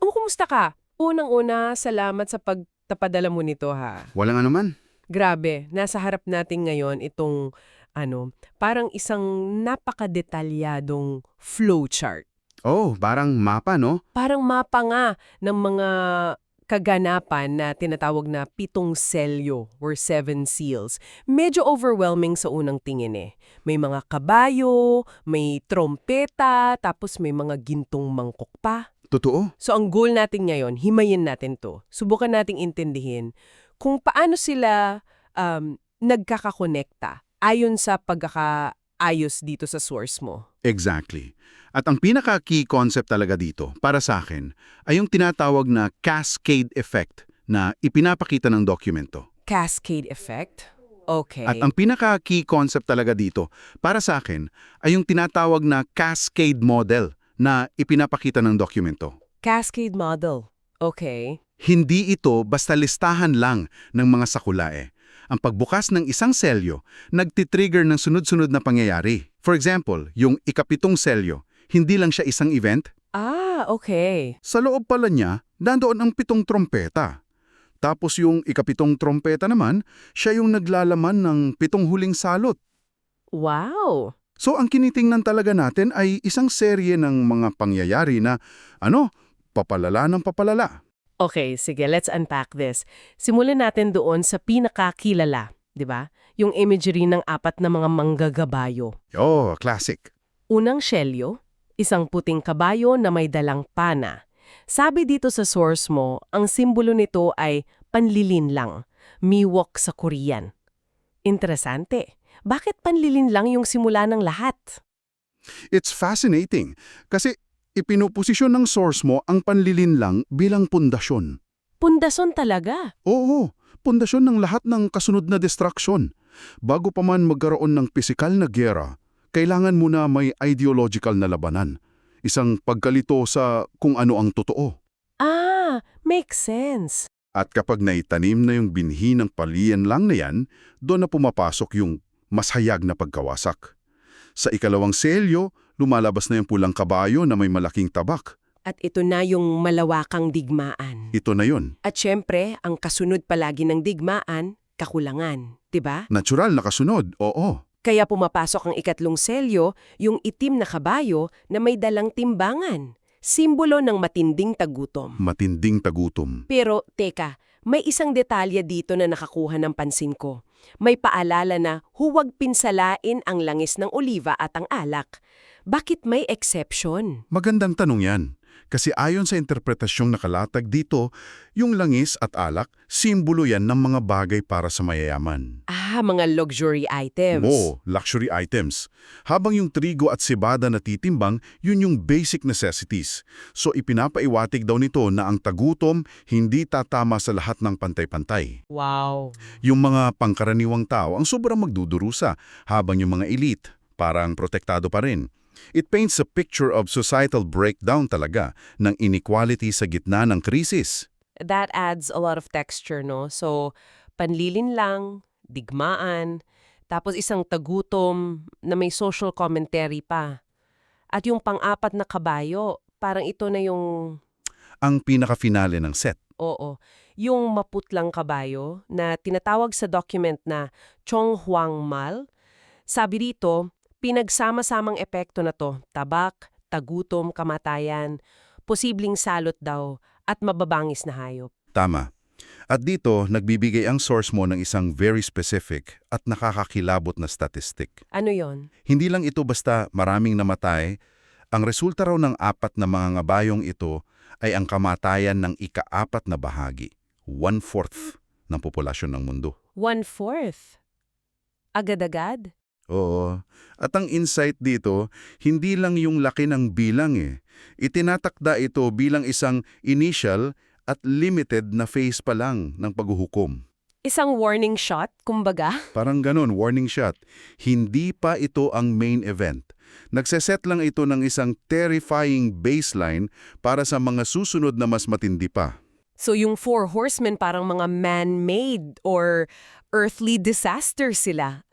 Kumusta ka? Unang-una, salamat sa pagtapadala mo nito ha. Walang anuman. Grabe, nasa harap natin ngayon itong parang isang napakadetalyadong flowchart. Oh, parang mapa, no? Parang mapa nga ng mga kaganapan na tinatawag na 7 selyo or 7 seals. Medyo overwhelming sa unang tingin eh. May mga kabayo, may trompeta, tapos may mga gintong mangkok pa. Totoo. So ang goal natin ngayon, himayin natin to. Subukan nating intindihin kung paano sila nagkakakonekta ayon sa pagkakaayos dito sa source mo. Exactly. At ang pinaka-key concept talaga dito, para sa akin, ay yung tinatawag na cascade effect na ipinapakita ng dokumento. Cascade effect? Okay. At ang pinaka-key concept talaga dito, para sa akin, ay yung tinatawag na cascade model na ipinapakita ng dokumento. Cascade model. Okay. Hindi ito basta listahan lang ng mga sakulae. Ang pagbukas ng isang selyo, nagtitrigger ng sunod-sunod na pangyayari. For example, yung ika-7 selyo, hindi lang siya isang event. Okay. Sa loob pala niya, nandoon ang 7 trompeta. Tapos yung ika-7 trompeta naman, siya yung naglalaman ng 7 huling salot. Wow. So ang kinitingnan talaga natin ay isang serye ng mga pangyayari na, papalala ng papalala. Okay, sige, let's unpack this. Simulan natin doon sa pinakakilala, di ba? Yung imagery ng 4 na mga manggagabayo. Oh, classic. Unang selyo, isang puting kabayo na may dalang pana. Sabi dito sa source mo, ang simbolo nito ay panlilinlang, miwok sa Korean. Interesante. Bakit panlilin lang yung simula ng lahat? It's fascinating kasi ipinuposisyon ng source mo ang panlilinlang bilang pundasyon. Pundason talaga. Oo, pundasyon ng lahat ng kasunod na destruction. Bago pa man magkaroon ng pisikal na giyera, kailangan muna may ideological na labanan. Isang pagkalito sa kung ano ang totoo. Makes sense. At kapag naitanim na yung binhi ng palian lang na yan, doon na pumapasok yung mas hayag na pagkawasak. Sa ikalawang selyo, lumalabas na yung pulang kabayo na may malaking tabak. At ito na yung malawakang digmaan. Ito na yun. At syempre, ang kasunod palagi ng digmaan, kakulangan, 'di ba? Natural na kasunod, oo. Kaya pumapasok ang ikatlong selyo, yung itim na kabayo na may dalang timbangan, simbolo ng matinding tagutom. Matinding tagutom. Pero teka, may isang detalye dito na nakakuha ng pansin ko. May paalala na huwag pinsalain ang langis ng oliva at ang alak. Bakit may exception? Magandang tanong yan. Kasi ayon sa interpretasyong nakalatag dito, yung langis at alak, simbolo yan ng mga bagay para sa mayayaman. Mga luxury items. Luxury items. Habang yung trigo at sibada na titimbang, yun yung basic necessities. So ipinapaiwatig daw nito na ang tagutom hindi tatama sa lahat ng pantay-pantay. Wow. Yung mga pangkaraniwang tao ang sobrang magdudurusa, habang yung mga elite parang protektado pa rin. It paints a picture of societal breakdown talaga ng inequality sa gitna ng krisis. That adds a lot of texture, no? So, panlilin lang, digmaan, tapos isang tagutom na may social commentary pa. At yung pang-apat na kabayo, parang ito na yung, Ang pinaka-finale ng set. yung maputlang kabayo na tinatawag sa document na Chonghuangmal. Sabi dito, pinagsama-samang epekto na to, tabak, tagutom, kamatayan, posibleng salot daw, at mababangis na hayop. Tama. At dito, nagbibigay ang source mo ng isang very specific at nakakakilabot na statistic. Ano yon? Hindi lang ito basta maraming namatay, ang resulta raw ng 4 na mga ngabayong ito ay ang kamatayan ng ika-4 na bahagi, 1/4 ng populasyon ng mundo. 1/4? Agad-agad? Oo. At ang insight dito, hindi lang yung laki ng bilang Itinatakda ito bilang isang initial at limited na phase pa lang ng paghuhukom. Isang warning shot, kumbaga? Parang ganun, warning shot. Hindi pa ito ang main event. Nagseset lang ito ng isang terrifying baseline para sa mga susunod na mas matindi pa. So yung 4 horsemen parang mga man-made or earthly disaster sila.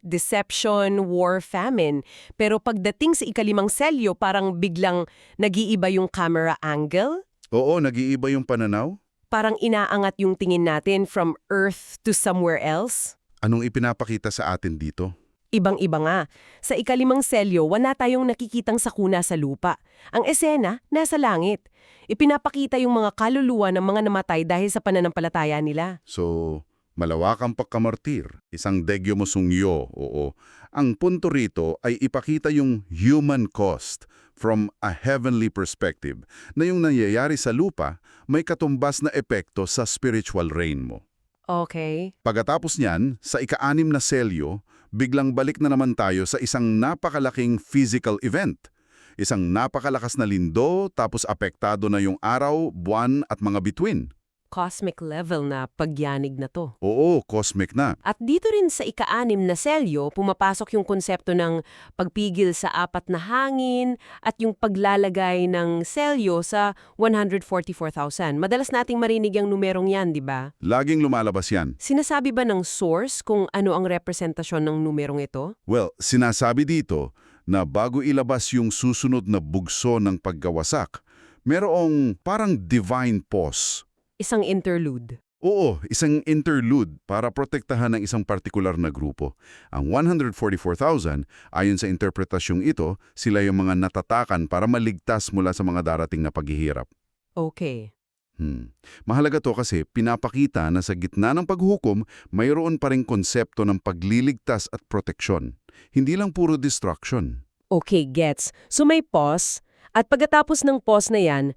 Deception, war, famine. Pero pagdating sa ika-5 selyo, parang biglang nag-iiba yung camera angle? Oo, nag-iiba yung pananaw. Parang inaangat yung tingin natin from Earth to somewhere else? Anong ipinapakita sa atin dito? Ibang-iba nga. Sa ikalimang selyo, wala tayong nakikitang sakuna sa lupa. Ang esena, nasa langit. Ipinapakita yung mga kaluluwa ng mga namatay dahil sa pananampalataya nila. So, malawakang pagkamartir, isang degyo mo sungyo, oo. Ang punto rito ay ipakita yung human cost from a heavenly perspective na yung nangyayari sa lupa may katumbas na epekto sa spiritual reign mo. Okay. Pagkatapos niyan, sa ika-6 na selyo, biglang balik na naman tayo sa isang napakalaking physical event. Isang napakalakas na lindo tapos apektado na yung araw, buwan at mga bituin. Cosmic level na pagyanig na to. Oo, cosmic na. At dito rin sa ika-6 na selyo, pumapasok yung konsepto ng pagpigil sa 4 na hangin at yung paglalagay ng selyo sa 144,000. Madalas nating marinig ang numerong yan, di ba? Laging lumalabas yan. Sinasabi ba ng source kung ano ang representasyon ng numerong ito? Well, sinasabi dito na bago ilabas yung susunod na bugso ng paggawasak, merong parang divine pause. Isang interlude. Oo, isang interlude para protektahan ng isang partikular na grupo. Ang 144,000, ayon sa interpretasyong ito, sila yung mga natatakan para maligtas mula sa mga darating na paghihirap. Okay. Mahalaga to kasi pinapakita na sa gitna ng paghukom, mayroon pa ring konsepto ng pagliligtas at proteksyon. Hindi lang puro destruction. Okay, gets. So may pause, at pagkatapos ng pause na yan,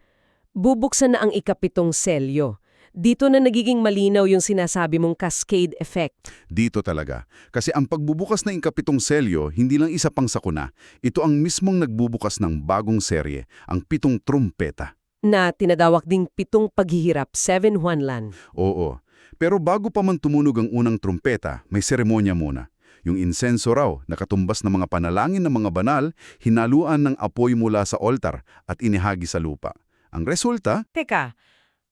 bubuksan na ang ika-7 selyo. Dito na nagiging malinaw yung sinasabi mong cascade effect. Dito talaga. Kasi ang pagbubukas ng ika-7 selyo, hindi lang isa pang sakuna. Ito ang mismong nagbubukas ng bagong serye, ang 7 trumpeta. Na tinadawak ding 7 paghihirap, 7 Juanlan. Oo. Pero bago pa man tumunog ang unang trumpeta, may seremonya muna. Yung insenso raw, nakatumbas ng mga panalangin ng mga banal, hinaluan ng apoy mula sa altar at inihagi sa lupa. Ang resulta, Teka,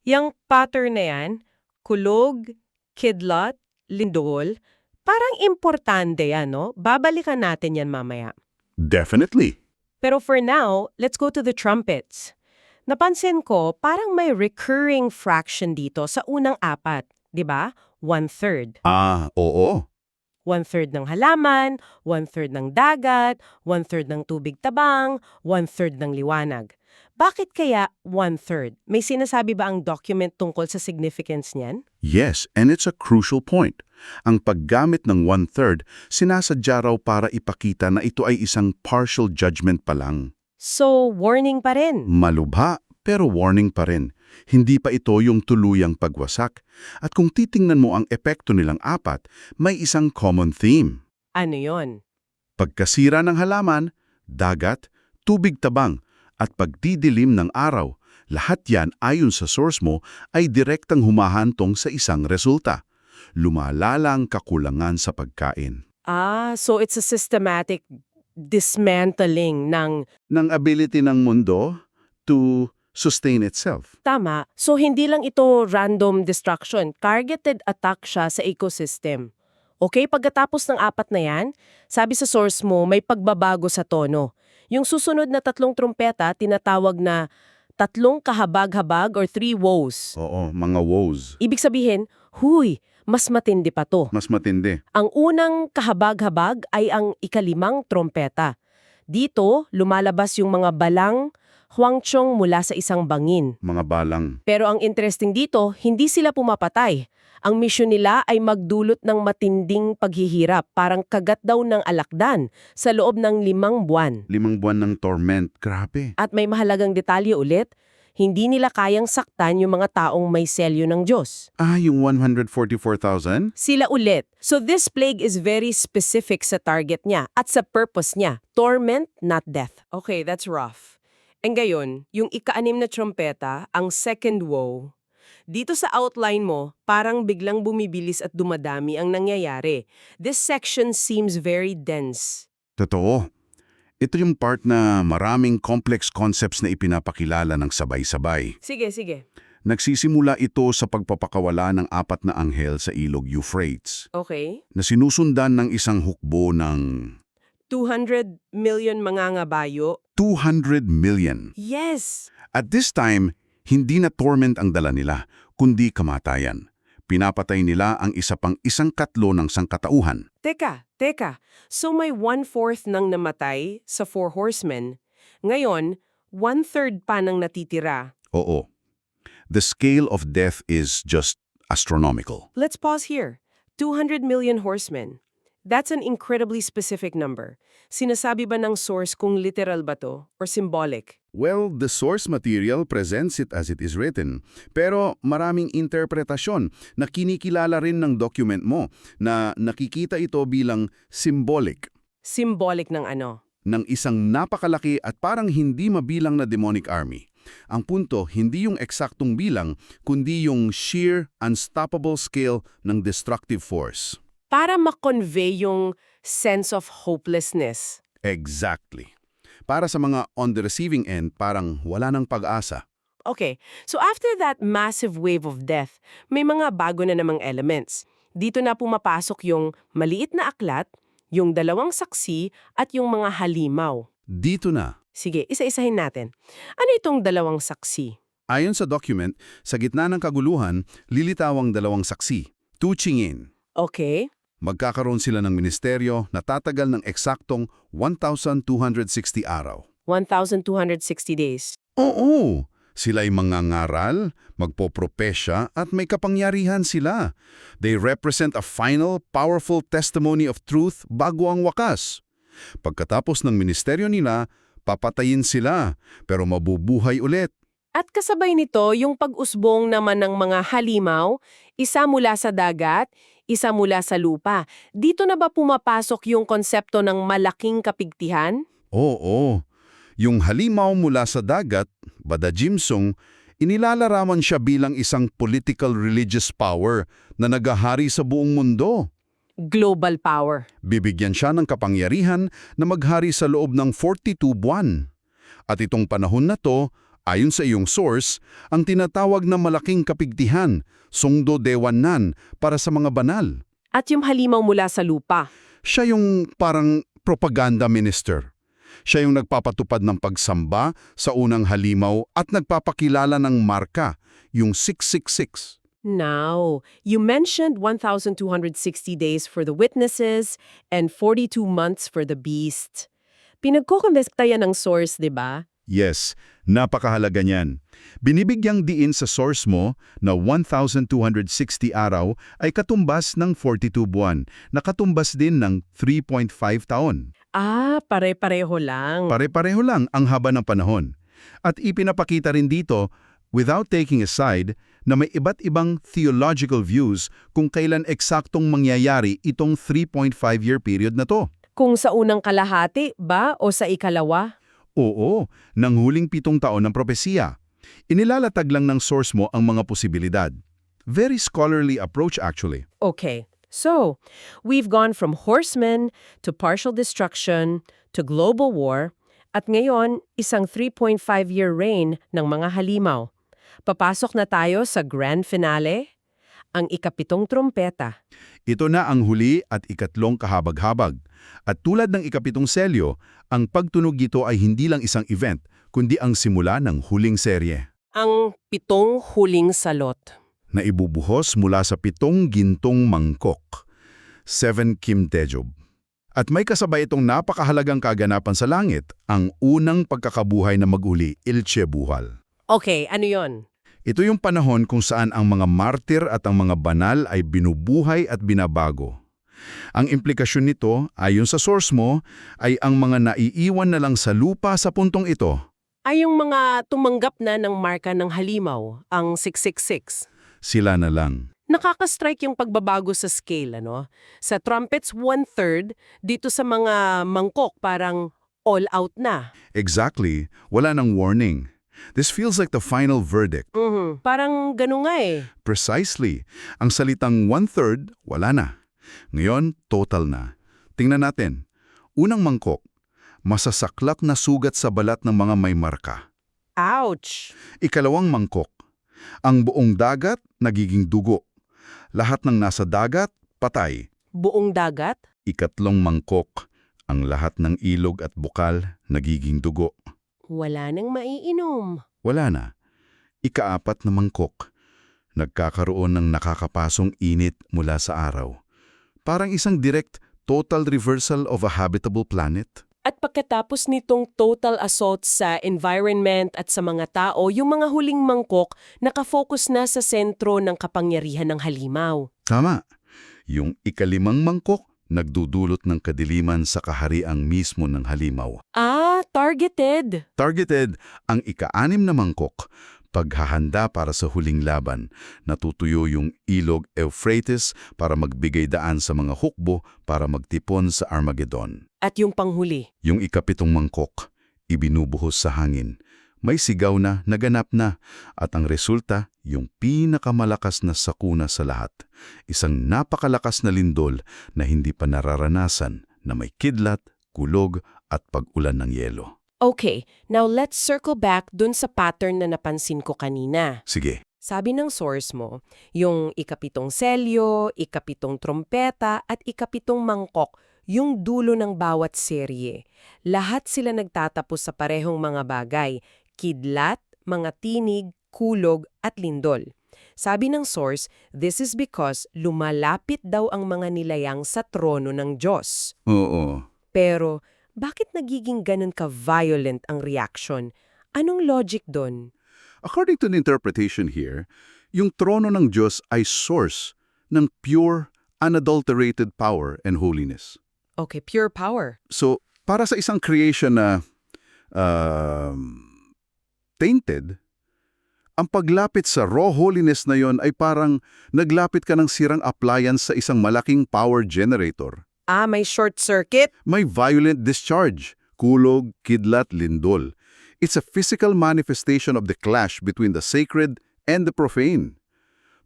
yung pattern na yan, kulog, kidlat, lindol, parang importante yan, no? Babalikan natin yan mamaya. definitely. Pero for now, let's go to the trumpets. Napansin ko, parang may recurring fraction dito sa unang 4, di ba? 1/3. Oo. 1/3 ng halaman, 1/3 ng dagat, 1/3 ng tubig tabang, 1/3 ng liwanag. Bakit kaya 1/3? May sinasabi ba ang document tungkol sa significance niyan? Yes, and it's a crucial point. Ang paggamit ng 1/3, sinasadya raw para ipakita na ito ay isang partial judgment pa lang. So, warning pa rin. Malubha, pero warning pa rin. Hindi pa ito yung tuluyang pagwasak. At kung titingnan mo ang epekto nilang 4, may isang common theme. Ano yon? Pagkasira ng halaman, dagat, tubig tabang, at pagdidilim ng araw, lahat yan ayon sa source mo ay direktang humahantong sa isang resulta. Lumalalang kakulangan sa pagkain. So it's a systematic dismantling ng Ng ability ng mundo to sustain itself. tama. So hindi lang ito random destruction, targeted attack siya sa ecosystem. Okay, pagkatapos ng 4 na yan, sabi sa source mo may pagbabago sa tono. Yung susunod na 3 trumpeta tinatawag na 3 kahabag-habag or 3 woes. Oo, mga woes. Ibig sabihin, huy, mas matindi pa to. Mas matindi. Ang unang kahabag-habag ay ang ika-5 trompeta. Dito, lumalabas yung mga balang huangchong mula sa isang bangin. Mga balang. Pero ang interesting dito, hindi sila pumapatay. Ang misyon nila ay magdulot ng matinding paghihirap, parang kagat daw ng alakdan, sa loob ng 5 buwan. 5 buwan ng torment. Grabe. At may mahalagang detalye ulit, hindi nila kayang saktan yung mga taong may selyo ng Diyos. Yung 144,000? Sila ulit. So this plague is very specific sa target niya at sa purpose niya. Torment, not death. Okay, that's rough. And gayon, yung ika-6 na trompeta, ang second woe, dito sa outline mo, parang biglang bumibilis at dumadami ang nangyayari. This section seems very dense. Totoo. Ito yung part na maraming complex concepts na ipinapakilala ng sabay-sabay. Sige, sige. Nagsisimula ito sa pagpapakawala ng 4 na anghel sa ilog Euphrates, Okay. na sinusundan ng isang hukbo ng 200 million mangangabayo. 200 million. Yes! At this time, Hindi na torment ang dala nila, kundi kamatayan. Pinapatay nila ang isa pang isang katlo ng sangkatauhan. Teka. So may 1/4 nang namatay sa Four Horsemen. Ngayon, 1/3 pa nang natitira. Oo. The scale of death is just astronomical. Let's pause here. 200 million horsemen. That's an incredibly specific number. Sinasabi ba ng source kung literal ba to or symbolic? Well, the source material presents it as it is written. Pero maraming interpretasyon na kinikilala rin ng document mo na nakikita ito bilang symbolic Symbolic ng ano? ng isang napakalaki at parang hindi mabilang na demonic army. Ang punto, hindi yung eksaktong bilang, kundi yung sheer, unstoppable scale ng destructive force. Para ma-convey yung sense of hopelessness. Exactly. Para sa mga on the receiving end, parang wala ng pag-asa. Okay, so after that massive wave of death, may mga bago na namang elements. Dito na pumapasok yung maliit na aklat, yung dalawang saksi, at yung mga halimaw. Dito na. Sige, isa-isahin natin. Ano itong dalawang saksi? Ayon sa document, sa gitna ng kaguluhan, lilitawang dalawang saksi. Tuchingin. Okay. Magkakaroon sila ng ministeryo na tatagal ng eksaktong 1,260 araw. 1,260 days. Oo! Sila'y mangangaral, magpopropesya at may kapangyarihan sila. They represent a final, powerful testimony of truth bago ang wakas. Pagkatapos ng ministeryo nila, papatayin sila, pero mabubuhay ulit. At kasabay nito, yung pag-usbong naman ng mga halimaw, isa mula sa dagat, isa mula sa lupa. Dito na ba pumapasok yung konsepto ng malaking kapigtihan? Oo. Yung halimaw mula sa dagat, Bada Jimsong, inilalaraman siya bilang isang political religious power na nagahari sa buong mundo. Global power. Bibigyan siya ng kapangyarihan na maghari sa loob ng 42 buwan. At itong panahon na to, ayon sa iyong source, ang tinatawag na malaking kapigtihan, Songdo Dewanan, para sa mga banal. At yung halimaw mula sa lupa. Siya yung parang propaganda minister. Siya yung nagpapatupad ng pagsamba sa unang halimaw at nagpapakilala ng marka, yung 666. Now, you mentioned 1,260 days for the witnesses and 42 months for the beast. Pinagkukonvesta yan ng source, di ba? Yes, napakahalaga niyan. Binibigyang diin sa source mo na 1,260 araw ay katumbas ng 42 buwan, na katumbas din ng 3.5 taon. Ah, pare-pareho lang. Pare-pareho lang ang haba ng panahon. At ipinapakita rin dito, without taking a side, na may iba't ibang theological views kung kailan eksaktong mangyayari itong 3.5-year period na to. Kung sa unang kalahati ba o sa ikalawa? Oo, ng huling 7 taon ng propesiya. Inilalatag lang ng source mo ang mga posibilidad. Very scholarly approach actually. Okay. So, we've gone from horsemen to partial destruction to global war at ngayon isang 3.5-year reign ng mga halimaw. Papasok na tayo sa grand finale, ang ikapitong trumpeta. Ito na ang huli at ikatlong kahabag-habag. At tulad ng ikapitong selyo, ang pagtunog ito ay hindi lang isang event, kundi ang simula ng huling serye. Ang pitong huling salot. Na ibubuhos mula sa 7 gintong mangkok, 7 Kim Tejob. At may kasabay itong napakahalagang kaganapan sa langit, ang unang pagkakabuhay na mag-uli, Ilche Buhal. Okay, ano yon? Ito yung panahon kung saan ang mga martir at ang mga banal ay binubuhay at binabago. Ang implikasyon nito, ayon sa source mo, ay ang mga naiiwan na lang sa lupa sa puntong ito. Ay yung mga tumanggap na ng marka ng halimaw, ang 666. Sila na lang. Nakaka-strike yung pagbabago sa scale, ano? Sa trumpets, 1/3, dito sa mga mangkok, parang all out na. Exactly. Wala nang warning. This feels like the final verdict. Parang ganun nga eh. Precisely. Ang salitang 1/3, wala na. Ngayon, total na. Tingnan natin. Unang mangkok, masasaklak na sugat sa balat ng mga may marka. Ouch! Ikalawang mangkok, ang buong dagat nagiging dugo. Lahat ng nasa dagat, patay. Buong dagat? Ikatlong mangkok, ang lahat ng ilog at bukal nagiging dugo. Wala nang maiinom. Wala na. Ika-4 na mangkok. Nagkakaroon ng nakakapasong init mula sa araw. Parang isang direct total reversal of a habitable planet. At pagkatapos nitong total assault sa environment at sa mga tao, yung mga huling mangkok nakafocus na sa sentro ng kapangyarihan ng halimaw. Tama. Yung ika-5 mangkok, nagdudulot ng kadiliman sa kahariang mismo ng halimaw. Targeted. Targeted ang ika-6 na mangkok, paghahanda para sa huling laban. Natutuyo yung ilog Euphrates para magbigay daan sa mga hukbo para magtipon sa Armageddon. At yung panghuli. Yung ika-7 mangkok, ibinubuhos sa hangin. May sigaw na, naganap na, at ang resulta, yung pinakamalakas na sakuna sa lahat. Isang napakalakas na lindol na hindi pa nararanasan na may kidlat, kulog at pag-ulan ng yelo. Okay, now let's circle back dun sa pattern na napansin ko kanina. Sige. Sabi ng source mo, yung ika-7 selyo, ika-7 trompeta at ika-7 mangkok, yung dulo ng bawat serye. Lahat sila nagtatapos sa parehong mga bagay, kidlat, mga tinig, kulog at lindol. Sabi ng source, this is because lumalapit daw ang mga nilayang sa trono ng Diyos. Oo. Pero bakit nagiging ganun ka-violent ang reaction? Anong logic doon? According to the interpretation here, yung trono ng Diyos ay source ng pure, unadulterated power and holiness. Okay, pure power. So, para sa isang creation na tainted, ang paglapit sa raw holiness na yon ay parang naglapit ka ng sirang appliance sa isang malaking power generator. May short circuit? May violent discharge, kulog, kidlat, lindol. It's a physical manifestation of the clash between the sacred and the profane.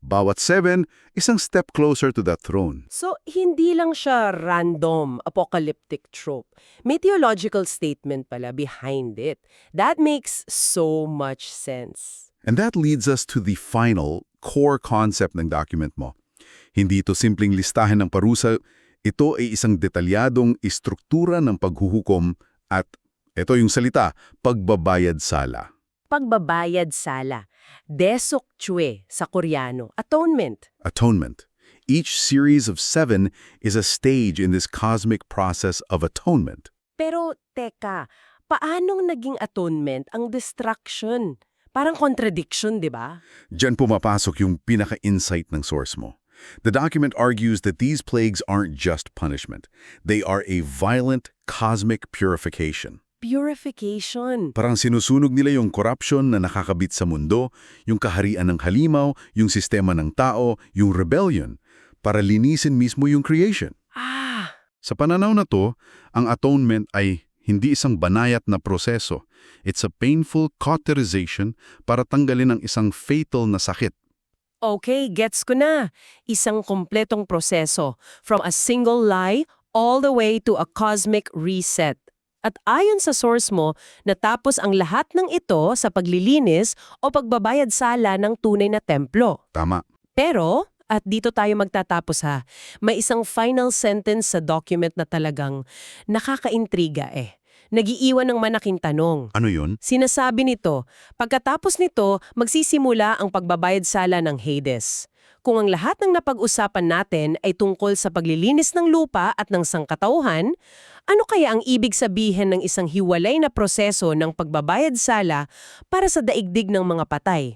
Bawat 7, isang step closer to that throne. So, hindi lang siya random, apocalyptic trope. May theological statement pala behind it. That makes so much sense. And that leads us to the final, core concept ng document mo. Hindi ito simpleng listahan ng parusa, ito ay isang detalyadong istruktura ng paghuhukom at, ito yung salita, pagbabayad sala. Pagbabayad sala. Desok chue sa Koreano. Atonement. Atonement. Each series of 7 is a stage in this cosmic process of atonement. Pero, teka, paanong naging atonement ang destruction? Parang contradiction, di ba? Diyan pumapasok yung pinaka-insight ng source mo. The document argues that these plagues aren't just punishment. They are a violent cosmic purification. Purification. Parang sinusunog nila yung corruption na nakakabit sa mundo, yung kaharian ng halimaw, yung sistema ng tao, yung rebellion, para linisin mismo yung creation. Sa pananaw na to, ang atonement ay hindi isang banayat na proseso. It's a painful cauterization para tanggalin ang isang fatal na sakit. Okay, gets ko na. Isang kompletong proseso. From a single lie all the way to a cosmic reset. At ayon sa source mo, natapos ang lahat ng ito sa paglilinis o pagbabayad sala ng tunay na templo. Tama. Pero, at dito tayo magtatapos ha, may isang final sentence sa document na talagang nakakaintriga Nagiiwan ng manaking tanong. Ano yun? Sinasabi nito, pagkatapos nito, magsisimula ang pagbabayad sala ng Hades. Kung ang lahat ng napag-usapan natin ay tungkol sa paglilinis ng lupa at ng sangkatauhan, ano kaya ang ibig sabihin ng isang hiwalay na proseso ng pagbabayad sala para sa daigdig ng mga patay?